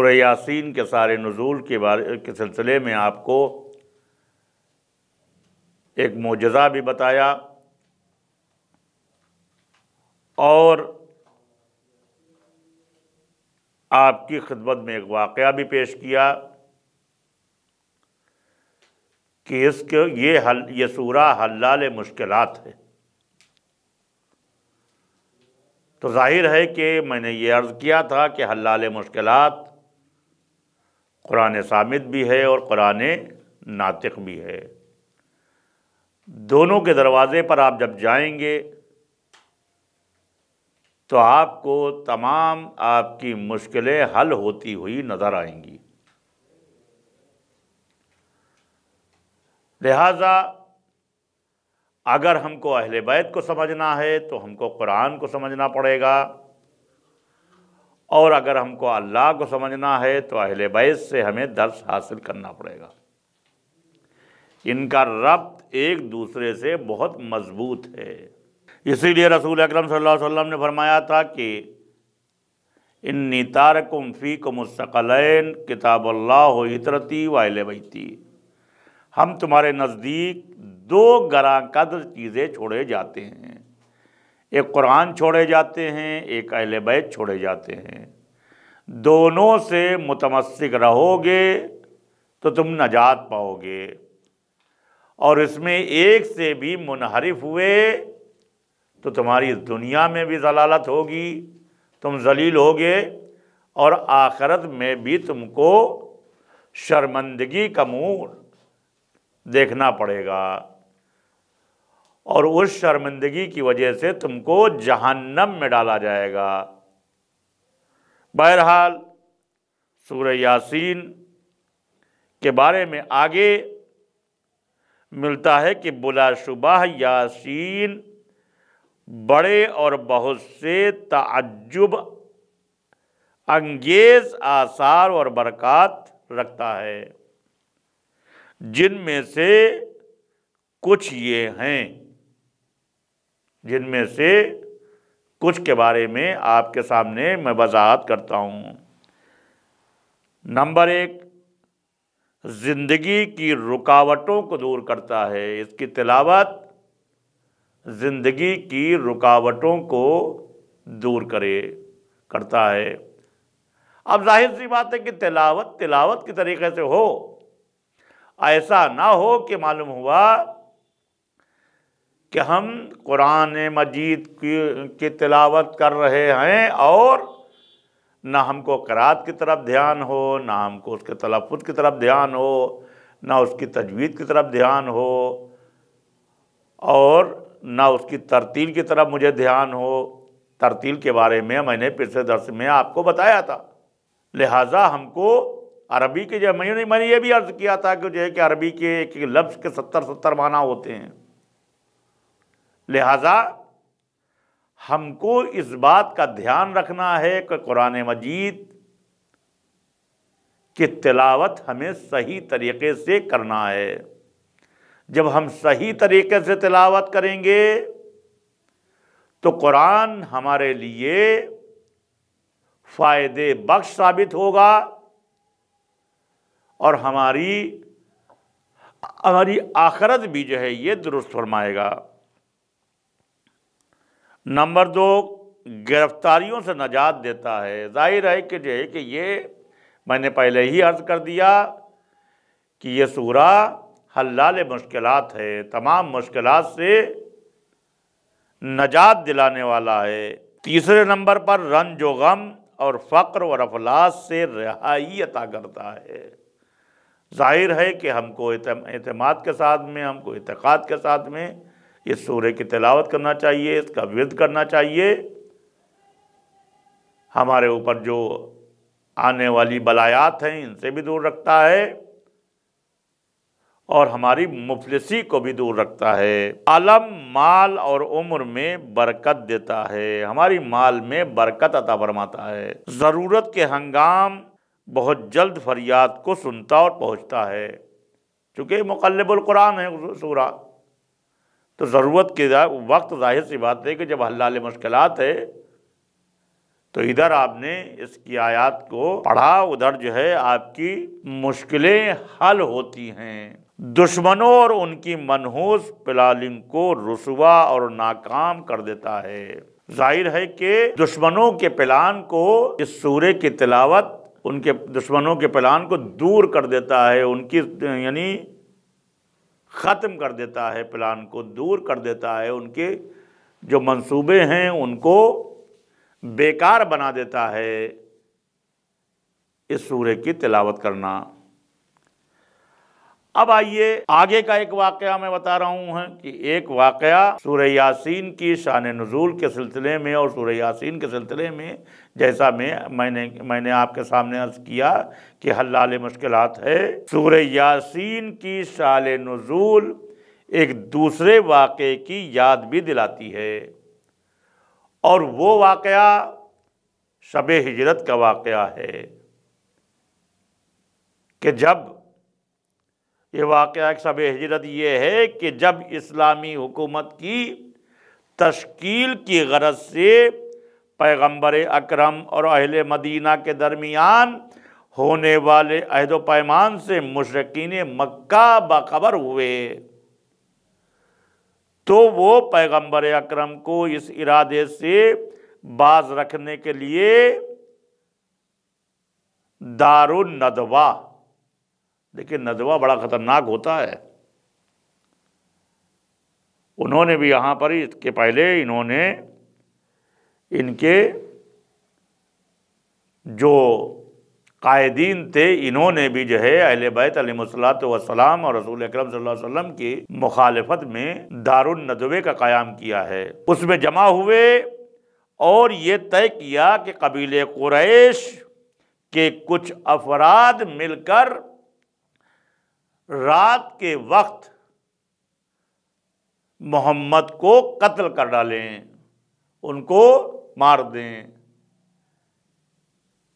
سورہ یاسین کے سارے نزول کے سلسلے میں آپ کو ایک معجزہ بھی بتایا اور آپ کی خدمت میں ایک واقعہ بھی پیش کیا کہ یہ سورہ حلال مشکلات ہے۔ تو ظاہر ہے کہ میں نے یہ عرض کیا تھا کہ حلال مشکلات قرآن صامت بھی ہے اور قرآن ناطق بھی ہے۔ دونوں کے دروازے پر آپ جب جائیں گے تو آپ کو تمام آپ کی مشکلیں حل ہوتی ہوئی نظر آئیں گی۔ لہذا اگر ہم کو اہل بیت کو سمجھنا ہے تو ہم کو قرآن کو سمجھنا پڑے گا، اور اگر ہم کو اللہ کو سمجھنا ہے تو اہل بیت سے ہمیں درس حاصل کرنا پڑے گا۔ ان کا ربط ایک دوسرے سے بہت مضبوط ہے۔ اسی لیے رسول اکرم صلی اللہ علیہ وسلم نے فرمایا تھا کہ انی تارکم فیکم الثقلین کتاب اللہ و عترتی و اہل بیتی، ہم تمہارے نزدیک دو گراں قدر چیزیں چھوڑے جاتے ہیں، ایک قرآن چھوڑے جاتے ہیں، ایک اہل بیت چھوڑے جاتے ہیں۔ دونوں سے متمسک رہو گے تو تم نجات پاؤ گے، اور اس میں ایک سے بھی منحرف ہوئے تو تمہاری دنیا میں بھی ضلالت ہوگی، تم ذلیل ہوگے، اور آخرت میں بھی تم کو شرمندگی کا منہ دیکھنا پڑے گا، اور اس شرمندگی کی وجہ سے تم کو جہنم میں ڈالا جائے گا۔ بہرحال سورہ یاسین کے بارے میں آگے ملتا ہے کہ بلا شبہ یاسین بڑے اور بہت سے تعجب انگیز آثار اور برکات رکھتا ہے، جن میں سے کچھ یہ ہیں، جن میں سے کچھ کے بارے میں آپ کے سامنے میں وضاحت کرتا ہوں۔ نمبر 1، زندگی کی رکاوٹوں کو دور کرتا ہے۔ اس کی تلاوت زندگی کی رکاوٹوں کو دور کرتا ہے۔ اب ظاہر سی بات ہے کہ تلاوت کی طریقے سے ہو، ایسا نہ ہو کہ معلوم ہوا کہ ہم قرآن مجید کی تلاوت کر رہے ہیں اور نہ ہم کو قرات کی طرف دھیان ہو، نہ ہم کو اس کے تلفظ کی طرف دھیان ہو، نہ اس کی تجوید کی طرف دھیان ہو، اور نہ اس کی ترتیل کی طرف مجھے دھیان ہو۔ ترتیل کے بارے میں نے پچھلے درس میں آپ کو بتایا تھا۔ لہٰذا ہم کو عربی کے میں نے یہ بھی عرض کیا تھا کہ جو ہے کہ عربی کے ایک لفظ کے 70 معنی ہوتے ہیں۔ لہٰذا ہم کو اس بات کا دھیان رکھنا ہے کہ قرآن مجید کی تلاوت ہمیں صحیح طریقے سے کرنا ہے۔ جب ہم صحیح طریقے سے تلاوت کریں گے تو قرآن ہمارے لیے فائدے بخش ثابت ہوگا، اور ہماری آخرت بھی جو ہے یہ درست فرمائے گا۔ نمبر 2، گرفتاریوں سے نجات دیتا ہے۔ ظاہر ہے کہ جو ہے کہ یہ میں نے پہلے ہی عرض کر دیا کہ یہ سورہ حلال مشکلات ہے، تمام مشکلات سے نجات دلانے والا ہے۔ تیسرے نمبر پر رنج و غم اور فقر اور افلاس سے رہائی عطا کرتا ہے۔ ظاہر ہے کہ ہم کو اعتماد کے ساتھ میں، ہم کو اعتقاد کے ساتھ میں اس سورہ کی تلاوت کرنا چاہیے، اس کا ورد کرنا چاہیے۔ ہمارے اوپر جو آنے والی بلایات ہیں ان سے بھی دور رکھتا ہے، اور ہماری مفلسی کو بھی دور رکھتا ہے۔ عالم مال اور عمر میں برکت دیتا ہے، ہماری مال میں برکت عطا فرماتا ہے۔ ضرورت کے ہنگام بہت جلد فریاد کو سنتا اور پہنچتا ہے، چونکہ مقلب القرآن ہے سورہ، تو ضرورت کے وقت ظاہر سی بات ہے کہ جب حلال مشکلات ہے تو ادھر آپ نے اس کی آیات کو پڑھا، ادھر جو ہے آپ کی مشکلیں حل ہوتی ہیں۔ دشمنوں اور ان کی منحوس پلاننگ کو رسوا اور ناکام کر دیتا ہے۔ ظاہر ہے کہ دشمنوں کے پلان کو اس سورے کی تلاوت ان کے دشمنوں کے پلان کو دور کر دیتا ہے، ان کی یعنی ختم کر دیتا ہے، پلان کو دور کر دیتا ہے، ان کے جو منصوبے ہیں ان کو بیکار بنا دیتا ہے اس سورے کی تلاوت کرنا۔ اب آئیے آگے کا ایک واقعہ میں بتا رہا ہوں کہ ایک واقعہ سورہ یاسین کی شان نزول کے سلسلے میں اور سورہ یاسین کے سلسلے میں، جیسا میں نے آپ کے سامنے عرض کیا کہ حلال مشکلات ہے، سورہ یاسین کی شان نزول ایک دوسرے واقعے کی یاد بھی دلاتی ہے، اور وہ واقعہ شب ہجرت کا واقعہ ہے کہ جب یہ واقعہ شب ہجرت یہ ہے کہ جب اسلامی حکومت کی تشکیل کی غرض سے پیغمبر اکرم اور اہل مدینہ کے درمیان ہونے والے عہد و پیمان سے مشرکین مکہ باخبر ہوئے، تو وہ پیغمبر اکرم کو اس ارادے سے باز رکھنے کے لیے دار الندوہ، لیکن ندوہ بڑا خطرناک ہوتا ہے، انہوں نے بھی یہاں پر اس کے پہلے انہوں نے ان کے جو قائدین تھے انہوں نے بھی جو ہے اہل بیت علیہ الصلوۃ والسلام اور رسول اکرم صلی اللہ علیہ وسلم کی مخالفت میں دار الندوے کا قیام کیا ہے۔ اس میں جمع ہوئے اور یہ طے کیا کہ قبیلہ قریش کے کچھ افراد مل کر رات کے وقت محمد کو قتل کر ڈالیں، ان کو مار دیں۔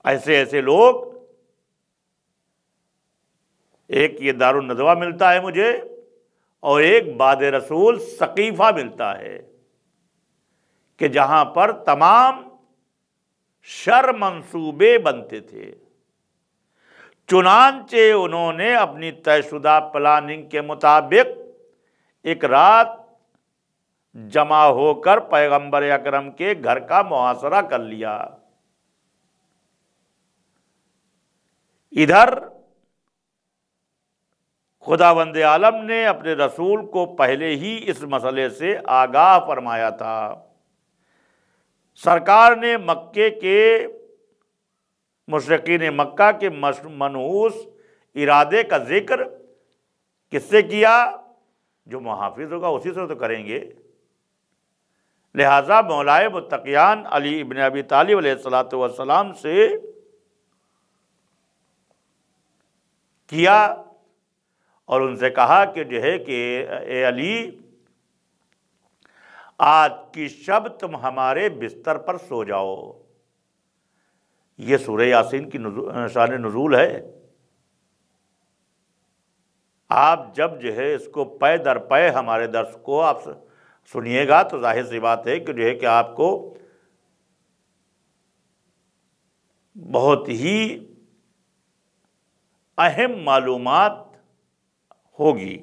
ایسے ایسے لوگ، ایک یہ دار الندوہ ملتا ہے مجھے، اور ایک بعد رسول سقیفہ ملتا ہے کہ جہاں پر تمام شر منصوبے بنتے تھے۔ چنانچہ انہوں نے اپنی طے شدہ پلاننگ کے مطابق ایک رات جمع ہو کر پیغمبر اکرم کے گھر کا محاصرہ کر لیا۔ ادھر خداوند عالم نے اپنے رسول کو پہلے ہی اس مسئلے سے آگاہ فرمایا تھا۔ سرکار نے مکے کے مشرکین مکہ کے منحوس ارادے کا ذکر کس سے کیا؟ جو محافظ ہوگا اسی سے تو کریں گے، لہذا مولائے متقیان علی ابن ابی طالب علیہ الصلوۃ والسلام سے کیا اور ان سے کہا کہ جو ہے کہ اے علی، آج کی شب تم ہمارے بستر پر سو جاؤ۔ یہ سورہ یاسین کی شان نزول ہے۔ آپ جب جو ہے اس کو پے در پے ہمارے درس کو آپ سنیے گا تو ظاہر سی بات ہے کہ جو ہے کہ آپ کو بہت ہی اہم معلومات ہوگی۔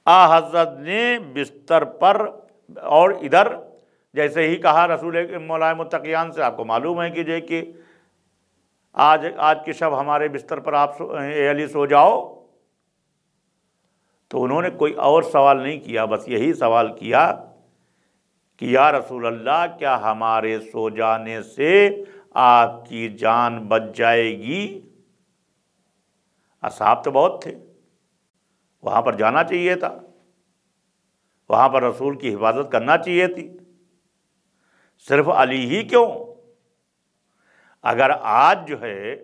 حضرت نے بستر پر، اور ادھر جیسے ہی کہا رسول مولا متقیان سے، آپ کو معلوم ہے کہ جو ہے کہ آج کی شب ہمارے بستر پر آپ اے علی سو جاؤ، تو انہوں نے کوئی اور سوال نہیں کیا، بس یہی سوال کیا کہ یا رسول اللہ، کیا ہمارے سو جانے سے آپ کی جان بچ جائے گی؟ اصحاب تو بہت تھے، وہاں پر جانا چاہیے تھا، وہاں پر رسول کی حفاظت کرنا چاہیے تھی، صرف علی ہی کیوں؟ اگر آج جو ہے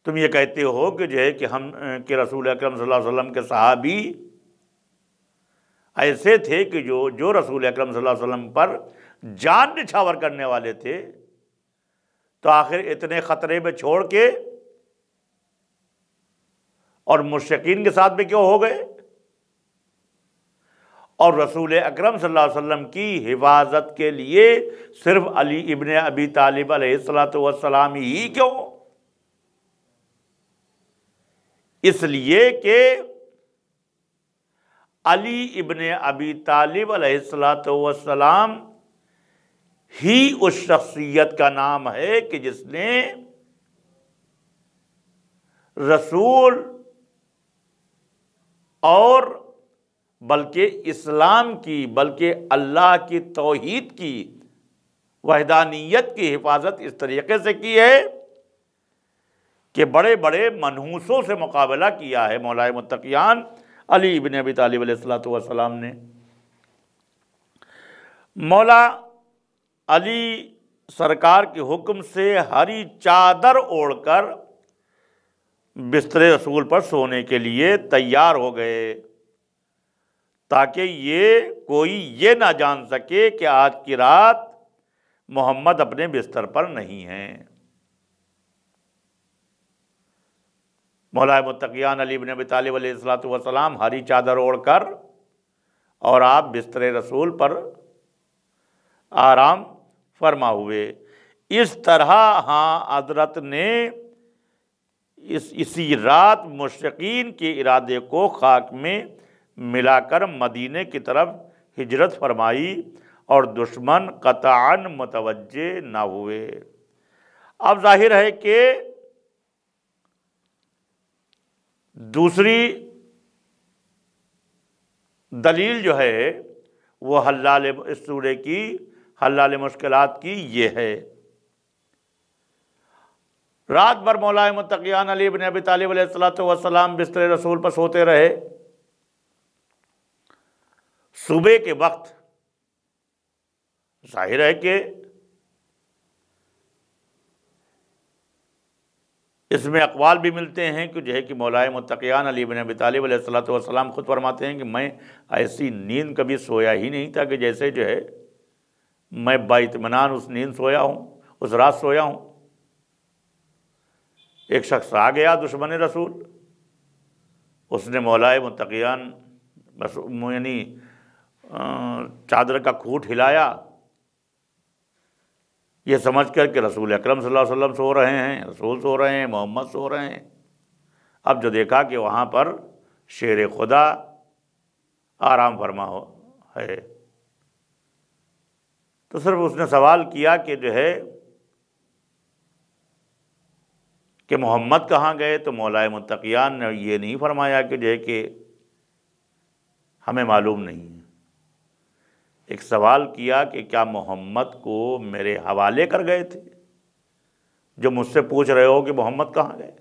تم یہ کہتے ہو کہ جو ہے کہ ہم کہ رسول اکرم صلی اللہ علیہ وسلم کے صحابی ایسے تھے کہ جو رسول اکرم صلی اللہ علیہ وسلم پر جان نچھاور کرنے والے تھے، تو آخر اتنے خطرے میں چھوڑ کے اور مشرکین کے ساتھ میں کیوں ہو گئے؟ اور رسول اکرم صلی اللہ علیہ وسلم کی حفاظت کے لیے صرف علی ابن ابی طالب علیہ السلام ہی کیوں؟ اس لیے کہ علی ابن ابی طالب علیہ السلام ہی اس شخصیت کا نام ہے کہ جس نے رسول اور بلکہ اسلام کی، بلکہ اللہ کی توحید کی، وحدانیت کی حفاظت اس طریقے سے کی ہے کہ بڑے بڑے منحوسوں سے مقابلہ کیا ہے مولائے متقیان علی ابن ابی طالب علیہ السلام نے۔ مولا علی سرکار کے حکم سے ہری چادر اوڑھ کر بستر رسول پر سونے کے لیے تیار ہو گئے تاکہ کوئی یہ نہ جان سکے کہ آج کی رات محمد اپنے بستر پر نہیں ہیں۔ مولا متقیان علی بن ابی طالب علیہ السلام ہری چادر اوڑھ کر اور آپ بستر رسول پر آرام فرما ہوئے۔ اس طرح حضرت نے اسی رات مشرکین کے ارادے کو خاک میں ملا کر مدینے کی طرف ہجرت فرمائی اور دشمن قطعاً متوجہ نہ ہوئے۔ اب ظاہر ہے کہ دوسری دلیل جو ہے وہ حلال اس سورے کی حلال مشکلات کی یہ ہے۔ رات بھر مولا متقیان علی بن ابی طالب علیہ السلام بستر رسول پر سوتے رہے۔ صبح کے وقت ظاہر ہے کہ اس میں اقوال بھی ملتے ہیں کہ جو ہے کہ مولا متقیان علی بن ابی طالب علیہ السلام خود فرماتے ہیں کہ میں ایسی نیند کبھی سویا ہی نہیں تھا کہ جیسے جو ہے میں باطمینان اس نیند سویا ہوں، اس رات سویا ہوں۔ ایک شخص آ گیا دشمن رسول، اس نے مولا متقیان یعنی چادر کا کھوٹ ہلایا یہ سمجھ کر کہ رسول اکرم صلی اللہ علیہ وسلم سو رہے ہیں، رسول سو رہے ہیں، محمد سو رہے ہیں۔ اب جو دیکھا کہ وہاں پر شیر خدا آرام فرما ہے تو صرف اس نے سوال کیا کہ جو ہے کہ محمد کہاں گئے؟ تو مولا متقیان نے یہ نہیں فرمایا کہ جو ہے کہ ہمیں معلوم نہیں ہے۔ ایک سوال کیا کہ کیا محمد کو میرے حوالے کر گئے تھے؟ جو مجھ سے پوچھ رہے ہو کہ محمد کہاں گئے؟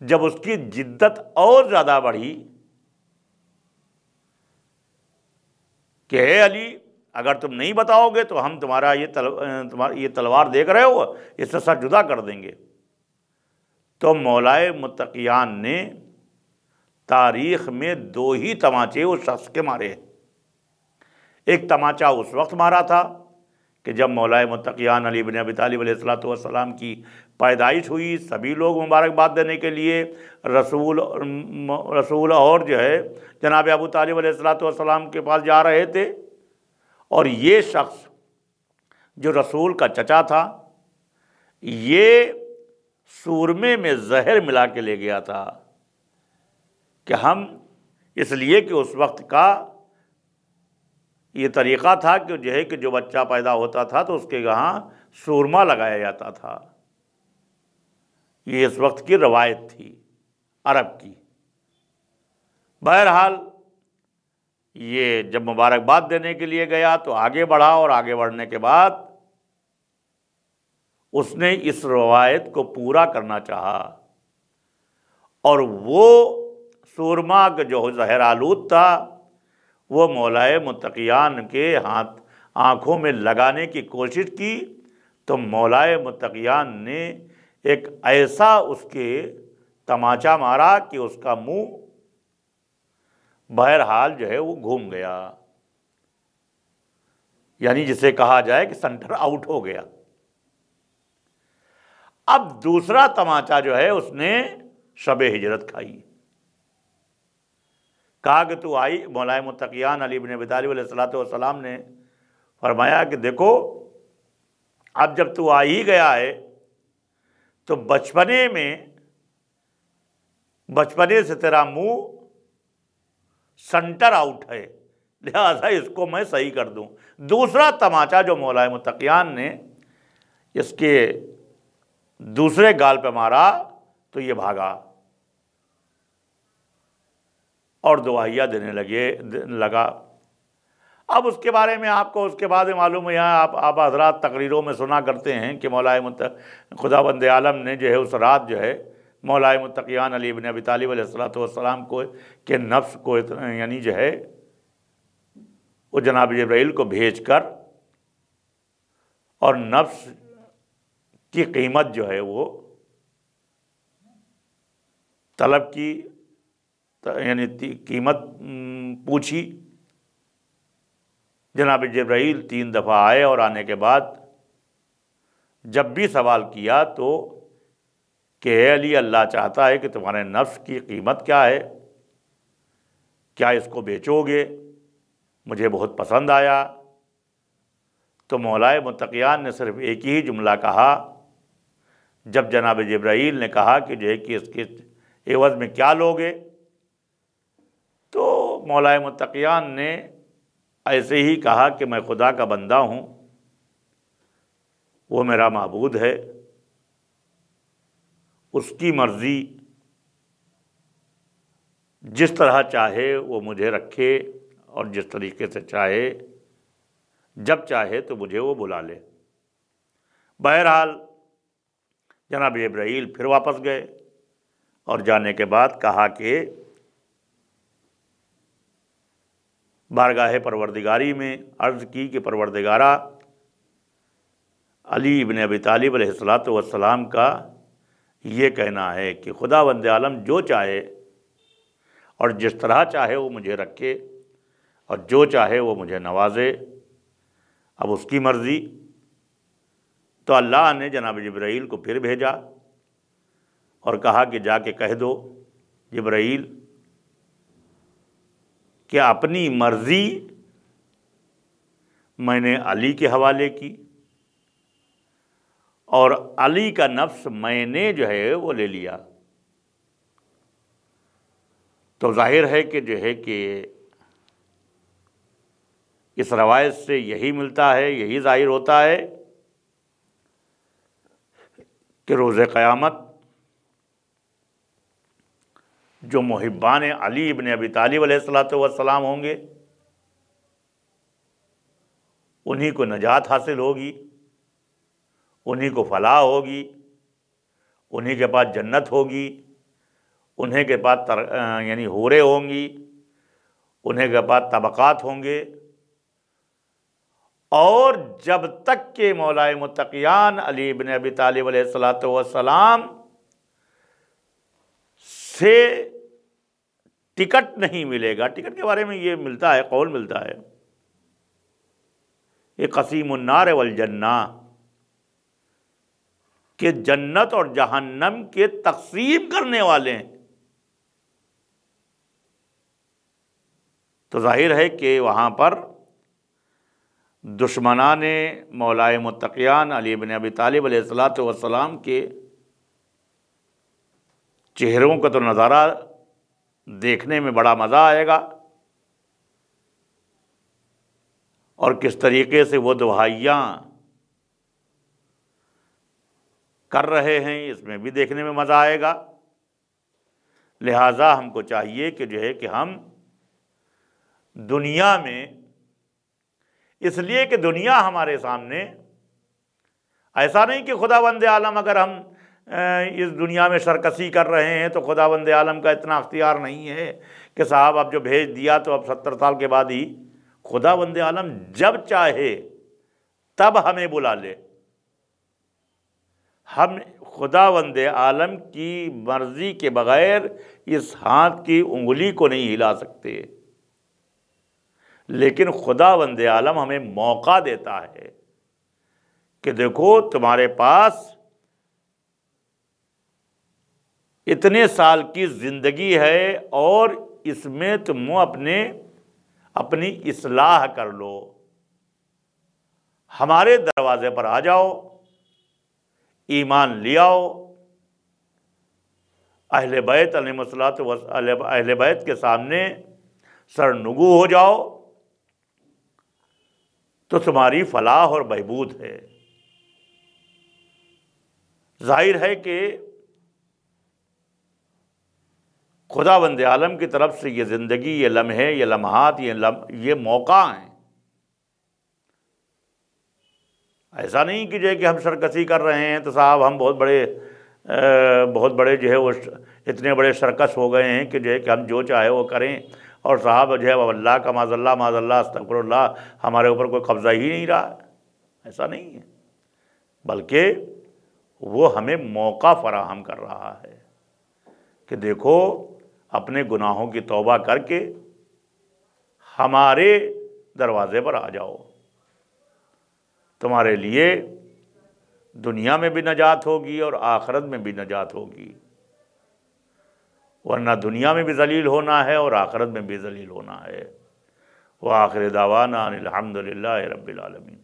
جب اس کی جدت اور زیادہ بڑھی کہ اے علی اگر تم نہیں بتاؤ گے تو ہم تمہارا یہ تلوار دیکھ رہے ہو اس سے سر جدا کر دیں گے، تو مولا متقیان نے تاریخ میں 2 ہی تماچے اس شخص کے مارے۔ ایک تماچہ اس وقت مارا تھا کہ جب مولا متقیان علی بن ابی طالب علیہ السلام کی پیدائش ہوئی، سبھی لوگ مبارکباد دینے کے لیے رسول اور جو ہے جناب ابو طالب علیہ السلام کے پاس جا رہے تھے، اور یہ شخص جو رسول کا چچا تھا یہ سورمے میں زہر ملا کے لے گیا تھا کہ ہم اس لیے کہ اس وقت کا یہ طریقہ تھا کہ جو ہے کہ جو بچہ پیدا ہوتا تھا تو اس کے یہاں سورما لگایا جاتا تھا۔ یہ اس وقت کی روایت تھی عرب کی۔ بہرحال یہ جب مبارکباد دینے کے لیے گیا تو آگے بڑھا، اور آگے بڑھنے کے بعد اس نے اس روایت کو پورا کرنا چاہا، اور وہ سورما کا جو زہر آلود تھا وہ مولا متقیان کے آنکھوں میں لگانے کی کوشش کی، تو مولا متقیان نے ایک ایسا اس کے تماچا مارا کہ اس کا منہ بہرحال جو ہے وہ گھوم گیا، یعنی جسے کہا جائے کہ سنٹر آؤٹ ہو گیا۔ اب دوسرا تماچا جو ہے اس نے شب ہجرت کھائی۔ کہا کہ تو آئی، مولا متقیان علی بن ابی طالب علیہ السلام نے فرمایا کہ دیکھو اب جب تو آ ہی گیا ہے تو بچپنے سے تیرا منہ سنٹر آؤٹ ہے، لہذا اس کو میں صحیح کر دوں۔ دوسرا تماچا جو مولا متقیان نے اس کے دوسرے گال پہ مارا تو یہ بھاگا اور دعائیہ دینے لگا۔ اب اس کے بارے میں آپ کو اس کے بعد معلوم ہے، آپ حضرات تقریروں میں سنا کرتے ہیں کہ خداوند عالم نے جو ہے اس رات جو ہے مولا متقیان علی بن ابی طالب علیہ السلام کو کہ نفس کو یعنی جو ہے وہ جناب جبرائیل کو بھیج کر اور نفس کی قیمت جو ہے وہ طلب کی، یعنی قیمت پوچھی۔ جناب جبرائیل 3 دفعہ آئے اور آنے کے بعد جب بھی سوال کیا تو کہ اے علی، اللہ چاہتا ہے کہ تمہارے نفس کی قیمت کیا ہے، کیا اس کو بیچو گے؟ مجھے بہت پسند آیا۔ تو مولا متقیان نے صرف ایک ہی جملہ کہا جب جناب جبرائیل نے کہا کہ جو ہے کہ اس کے عوض میں کیا لوگے، تو مولا متقیان نے ایسے ہی کہا کہ میں خدا کا بندہ ہوں، وہ میرا معبود ہے، اس کی مرضی، جس طرح چاہے وہ مجھے رکھے اور جس طریقے سے چاہے جب چاہے تو مجھے وہ بلا لے۔ بہرحال جناب جبرائیل پھر واپس گئے اور جانے کے بعد کہا کہ بارگاہ پروردگاری میں عرض کی کہ پروردگارہ، علی ابن ابی طالب علیہ السلام کا یہ کہنا ہے کہ خداوند عالم جو چاہے اور جس طرح چاہے وہ مجھے رکھے اور جو چاہے وہ مجھے نوازے، اب اس کی مرضی۔ تو اللہ نے جناب جبرائیل کو پھر بھیجا اور کہا کہ جا کے کہہ دو جبرائیل کہ اپنی مرضی میں نے علی کے حوالے کی اور علی کا نفس میں نے جو ہے وہ لے لیا۔ تو ظاہر ہے کہ جو ہے کہ اس روایت سے یہی ملتا ہے، یہی ظاہر ہوتا ہے کہ روز قیامت جو محبان علی ابن ابی طالب علیہ السلام ہوں گے انہی کو نجات حاصل ہوگی، انہی کو فلاح ہوگی، انہی کے پاس جنت ہوگی، انہیں کے پاس یعنی حوریں ہوں گی، انہیں کے پاس طبقات ہوں گے۔ اور جب تک کہ مولا متقیان علی بن ابی طالب علیہ السلام سے ٹکٹ نہیں ملے گا، ٹکٹ کے بارے میں یہ ملتا ہے، قول ملتا ہے، یہ قسیم النار والجنہ، کہ جنت اور جہنم کے تقسیم کرنے والے ہیں۔ تو ظاہر ہے کہ وہاں پر دشمنان مولا متقیان علی بن ابی طالب علیہ السلام کے چہروں کا تو نظارہ دیکھنے میں بڑا مزہ آئے گا، اور کس طریقے سے وہ دعائیاں کر رہے ہیں اس میں بھی دیکھنے میں مزہ آئے گا۔ لہٰذا ہم کو چاہیے کہ جو ہے کہ ہم دنیا میں، اس لیے کہ دنیا ہمارے سامنے، ایسا نہیں کہ خداوند عالم اگر ہم اس دنیا میں سرکشی کر رہے ہیں تو خداوند عالم کا اتنا اختیار نہیں ہے کہ صاحب اب جو بھیج دیا تو اب 70 سال کے بعد ہی، خداوند عالم جب چاہے تب ہمیں بلا لے۔ ہم خداوند عالم کی مرضی کے بغیر اس ہاتھ کی انگلی کو نہیں ہلا سکتے، لیکن خداوند عالم ہمیں موقع دیتا ہے کہ دیکھو تمہارے پاس اتنے سال کی زندگی ہے اور اس میں تم اپنی اصلاح کر لو، ہمارے دروازے پر آ جاؤ، ایمان لے آؤ، اہل بیت علیہ الصلوۃ والسلام، اہل بیت کے سامنے سرنگو ہو جاؤ، تو تمہاری فلاح اور بہبود ہے۔ ظاہر ہے کہ خدا بند عالم کی طرف سے یہ زندگی، یہ لمحے، یہ لمحات، یہ موقع ہیں۔ ایسا نہیں کہ جو ہے کہ ہم سرکشی کر رہے ہیں تو صاحب ہم بہت بڑے جو ہے وہ اتنے بڑے سرکش ہو گئے ہیں کہ جو ہے کہ ہم جو چاہے وہ کریں، اور صاحب جو ہے وہ اللہ کا معاذ اللہ استغفر اللہ ہمارے اوپر کوئی قبضہ ہی نہیں رہا۔ ایسا نہیں ہے، بلکہ وہ ہمیں موقع فراہم کر رہا ہے کہ دیکھو اپنے گناہوں کی توبہ کر کے ہمارے دروازے پر آ جاؤ، تمہارے لیے دنیا میں بھی نجات ہوگی اور آخرت میں بھی نجات ہوگی، ورنہ دنیا میں بھی ذلیل ہونا ہے اور آخرت میں بھی ذلیل ہونا ہے۔ وآخر دعوانا ان الحمد للہ رب العالمین۔